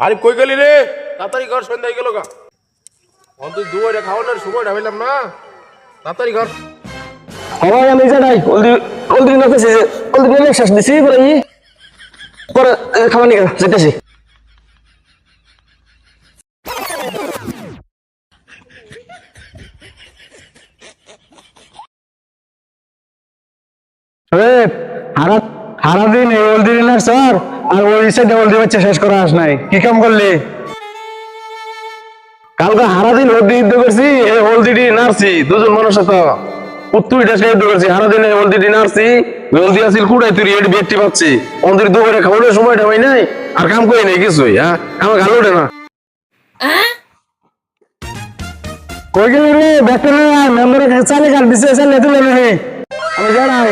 আরে কই গেলি রে? তাড়াতাড়ি ঘর, সন্ধ্যায় গেল গা। তুই দুয়ারে খাওয়ানোর সময় ঢাবিলাম না, তাড়াতাড়ি ঘর। আমার আমি জানাই অলদি না কইছে যে অলদি না শেষ দিছি পরে খাবার নিয়ে যেতেছি। সারাদিন এই অলদি না স্যার, আর ওই সাইডে অলদি বাচ্চা শেষ করা আস নাই, কি কাম করলি? কালকে সারাদিন হলদি যুদ্ধ করছি, এই হলদিটি নাড়ছি দুজন মানুষ তো উত্তর দেশে যুদ্ধ করছি, সারাদিন এই হলদিটি নাড়ছি, হলদি আসিল কুড়াই তুই এটি বেটি পাচ্ছি, অন্তর দুপুরে খাওয়ানোর সময়টা হয় নাই, আর কাম করি নাই কিছুই। হ্যাঁ, আমার গাল ওঠে না। কই গেলি রে? ব্যাটারি মেম্বারের চালে কাট দিছে, চালে তুলে আমি জানাই।